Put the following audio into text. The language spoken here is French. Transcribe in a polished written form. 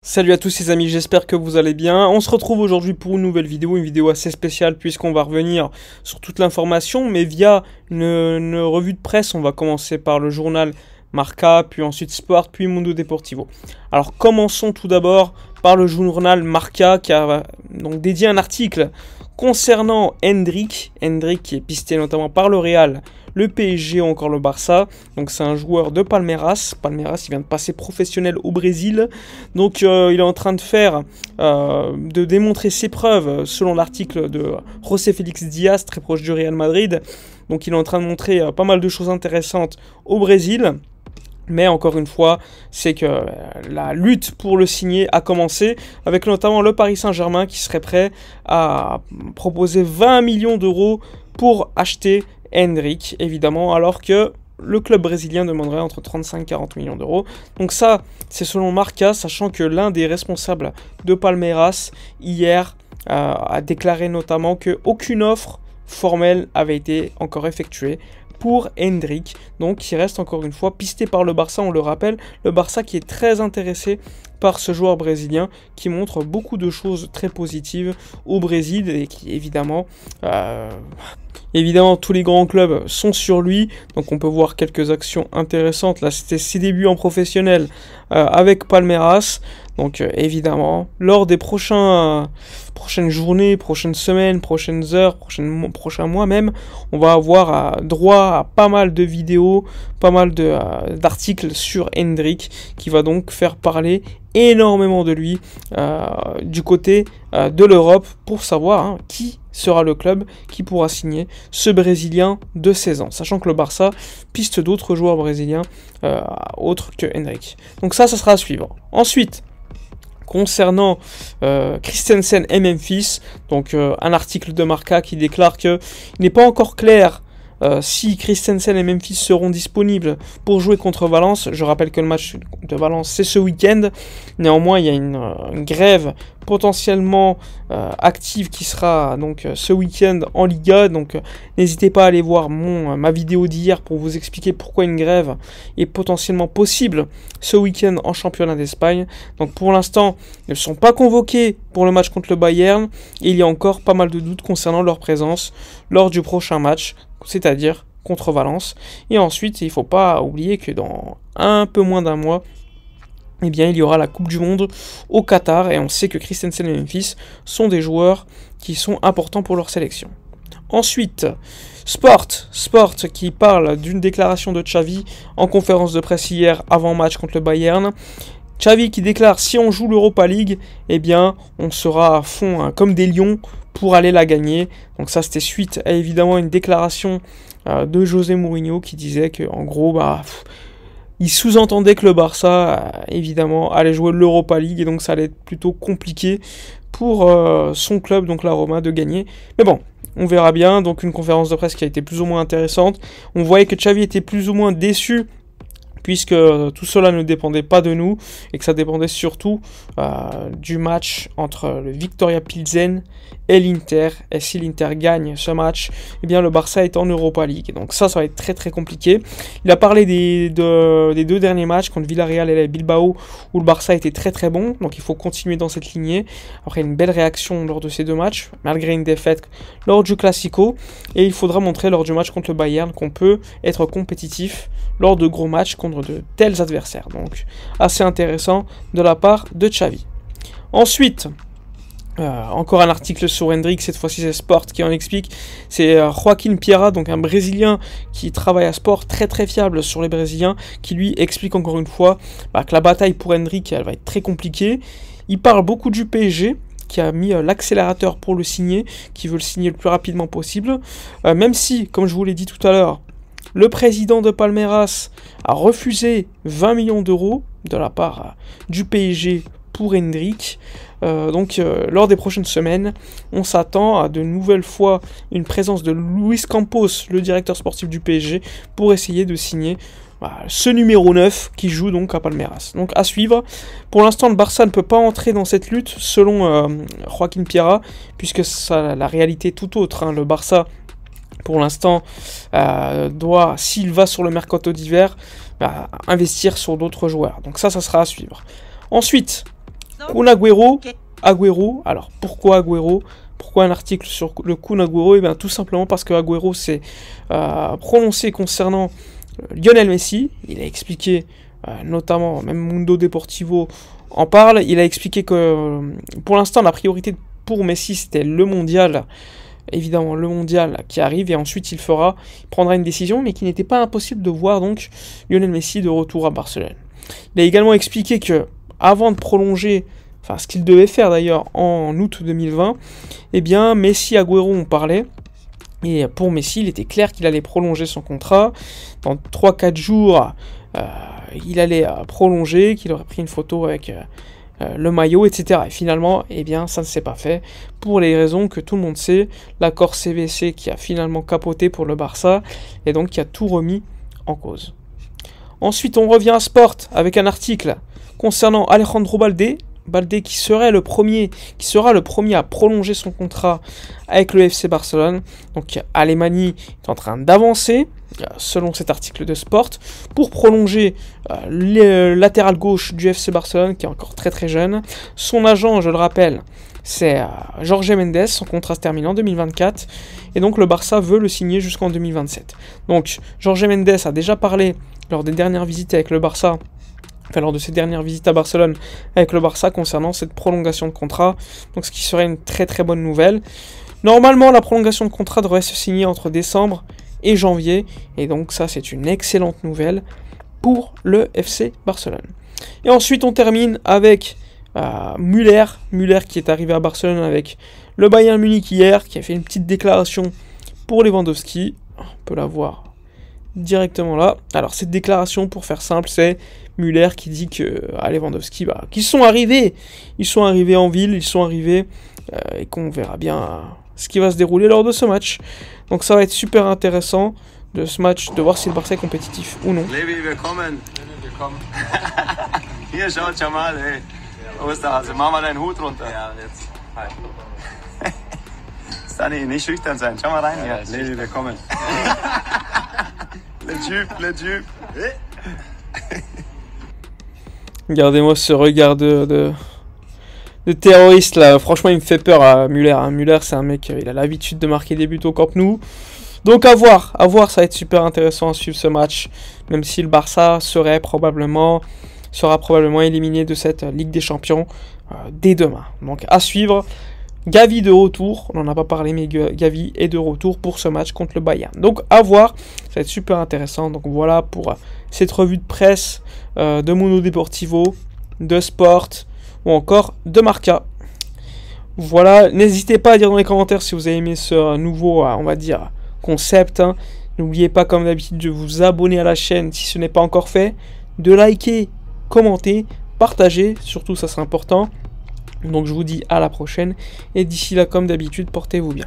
Salut à tous les amis, j'espère que vous allez bien. On se retrouve aujourd'hui pour une nouvelle vidéo, une vidéo assez spéciale puisqu'on va revenir sur toute l'information, mais via une revue de presse. On va commencer par le journal Marca, puis ensuite Sport, puis Mundo Deportivo. Alors commençons tout d'abord par le journal Marca qui a donc dédié un article concernant Endrick qui est pisté notamment par le Real, le PSG ou encore le Barça. Donc c'est un joueur de Palmeiras. Palmeiras, il vient de passer professionnel au Brésil. Donc il est en train de démontrer ses preuves selon l'article de José Félix Diaz, très proche du Real Madrid. Donc il est en train de montrer pas mal de choses intéressantes au Brésil. Mais encore une fois, c'est que la lutte pour le signer a commencé, avec notamment le Paris Saint-Germain qui serait prêt à proposer 20 millions d'euros pour acheter Endrick, évidemment, alors que le club brésilien demanderait entre 35 et 40 millions d'euros. Donc ça, c'est selon Marca, sachant que l'un des responsables de Palmeiras, hier, a déclaré notamment qu'aucune offre formelle avait été encore effectuée pour Endrick, donc qui reste encore une fois pisté par le Barça, on le rappelle, le Barça qui est très intéressé par ce joueur brésilien qui montre beaucoup de choses très positives au Brésil et qui évidemment tous les grands clubs sont sur lui, donc on peut voir quelques actions intéressantes. Là c'était ses débuts en professionnel avec Palmeiras. Donc évidemment, lors des prochaines journées, prochaines semaines, prochaines heures, prochains mois même, on va avoir droit à pas mal de vidéos, pas mal d'articles sur Endrick, qui va donc faire parler énormément de lui du côté de l'Europe pour savoir qui sera le club qui pourra signer ce Brésilien de 16 ans, sachant que le Barça piste d'autres joueurs brésiliens autres que Endrick. Donc ça sera à suivre. Ensuite, concernant Christensen et Memphis, donc un article de Marca qui déclare qu'il n'est pas encore clair si Christensen et Memphis seront disponibles pour jouer contre Valence. Je rappelle que le match de Valence c'est ce week-end. Néanmoins, il y a une grève potentiellement active qui sera donc ce week-end en Liga. Donc n'hésitez pas à aller voir ma vidéo d'hier pour vous expliquer pourquoi une grève est potentiellement possible ce week-end en championnat d'Espagne. Donc pour l'instant, ils ne sont pas convoqués pour le match contre le Bayern. Et il y a encore pas mal de doutes concernant leur présence lors du prochain match, c'est-à-dire contre Valence. Et ensuite, il ne faut pas oublier que dans un peu moins d'un mois, eh bien, il y aura la Coupe du Monde au Qatar, et on sait que Christensen et Memphis sont des joueurs qui sont importants pour leur sélection. Ensuite, Sport qui parle d'une déclaration de Xavi en conférence de presse hier avant match contre le Bayern. Xavi qui déclare: si on joue l'Europa League, eh bien, on sera à fond comme des lions pour aller la gagner. Donc ça, c'était suite à évidemment une déclaration de José Mourinho qui disait que en gros, il sous-entendait que le Barça, évidemment, allait jouer l'Europa League et donc ça allait être plutôt compliqué pour son club, donc la Roma, de gagner. Mais bon, on verra bien. Donc une conférence de presse qui a été plus ou moins intéressante. On voyait que Xavi était plus ou moins déçu puisque tout cela ne dépendait pas de nous, et que ça dépendait surtout du match entre le Victoria Pilsen et l'Inter. Et si l'Inter gagne ce match, eh bien le Barça est en Europa League. Donc ça va être très très compliqué. Il a parlé des deux derniers matchs contre Villarreal et Bilbao, où le Barça était très très bon, donc il faut continuer dans cette lignée. Après une belle réaction lors de ces deux matchs, malgré une défaite lors du Classico, et il faudra montrer lors du match contre le Bayern qu'on peut être compétitif lors de gros matchs contre de tels adversaires. Donc assez intéressant de la part de Xavi. Ensuite, encore un article sur Endrick, cette fois-ci c'est Sport qui en explique. C'est Joaquim Pierra, donc un Brésilien qui travaille à Sport, très très fiable sur les Brésiliens, qui lui explique encore une fois que la bataille pour Endrick elle va être très compliquée. Il parle beaucoup du PSG qui a mis l'accélérateur pour le signer, qui veut le signer le plus rapidement possible, même si, comme je vous l'ai dit tout à l'heure, le président de Palmeiras a refusé 20 millions d'euros de la part du PSG pour Endrick. Donc lors des prochaines semaines, on s'attend à de nouvelles fois une présence de Luis Campos, le directeur sportif du PSG, pour essayer de signer ce numéro 9 qui joue donc à Palmeiras. Donc à suivre. Pour l'instant, le Barça ne peut pas entrer dans cette lutte selon Joaquim Pierra, puisque la réalité est tout autre. Le Barça, pour l'instant, doit, s'il va sur le mercato d'hiver, investir sur d'autres joueurs. Donc ça sera à suivre. Ensuite, Kun Agüero. Agüero. Alors, pourquoi Agüero? Pourquoi un article sur le Kun Agüero? Eh bien, tout simplement parce que Agüero s'est prononcé concernant Lionel Messi. Il a expliqué, notamment, même Mundo Deportivo en parle, il a expliqué que pour l'instant, la priorité pour Messi, c'était le mondial. Évidemment, le mondial qui arrive, et ensuite il prendra une décision, mais qu'il n'était pas impossible de voir donc Lionel Messi de retour à Barcelone. Il a également expliqué que, avant de prolonger, enfin ce qu'il devait faire d'ailleurs en août 2020, eh bien Messi, Agüero, on parlait, et pour Messi, il était clair qu'il allait prolonger son contrat. Dans 3-4 jours, il allait prolonger, qu'il aurait pris une photo avec le maillot, etc. Et finalement, eh bien, ça ne s'est pas fait, pour les raisons que tout le monde sait. L'accord CVC qui a finalement capoté pour le Barça, et donc qui a tout remis en cause. Ensuite, on revient à Sport, avec un article concernant Alejandro Balde, qui sera le premier à prolonger son contrat avec le FC Barcelone. Donc Alemany est en train d'avancer, selon cet article de Sport, pour prolonger le latéral gauche du FC Barcelone, qui est encore très très jeune. Son agent, je le rappelle, c'est Jorge Mendes, son contrat se termine en 2024, et donc le Barça veut le signer jusqu'en 2027. Donc Jorge Mendes a déjà parlé lors des dernières visites avec le Barça, lors de ses dernières visites à Barcelone avec le Barça, concernant cette prolongation de contrat, donc ce qui serait une très très bonne nouvelle. Normalement, la prolongation de contrat devrait se signer entre décembre et janvier, et donc ça c'est une excellente nouvelle pour le FC Barcelone. Et ensuite on termine avec Müller qui est arrivé à Barcelone avec le Bayern Munich hier, qui a fait une petite déclaration pour Lewandowski. On peut la voir directement là. Alors cette déclaration, pour faire simple, c'est Müller qui dit que Lewandowski, qu'ils sont arrivés en ville, et qu'on verra bien ce qui va se dérouler lors de ce match. Donc ça va être super intéressant de ce match, de voir si le Barça est compétitif ou non. Levi, willkommen. Hier, schaut schon mal, ey. Osterhase, mach mal deinen Hut runter. Ja, und jetzt. Hi. Stanley, nicht schüchtern sein. Schau mal rein hier. Levi, willkommen. Le jupe. Regardez-moi ce regard de terroriste là. Franchement, il me fait peur à Müller. Müller, c'est un mec, il a l'habitude de marquer des buts au Camp Nou. Donc à voir, ça va être super intéressant à suivre ce match. Même si le Barça sera probablement éliminé de cette Ligue des Champions dès demain. Donc à suivre. Gavi de retour, on n'en a pas parlé, mais Gavi est de retour pour ce match contre le Bayern. Donc à voir, ça va être super intéressant. Donc voilà pour cette revue de presse de Mundo Deportivo, de Sport ou encore de Marca. Voilà, n'hésitez pas à dire dans les commentaires si vous avez aimé ce nouveau, on va dire, concept. N'oubliez pas, comme d'habitude, de vous abonner à la chaîne si ce n'est pas encore fait, de liker, commenter, partager, surtout ça c'est important. Donc je vous dis à la prochaine, et d'ici là, comme d'habitude, portez-vous bien.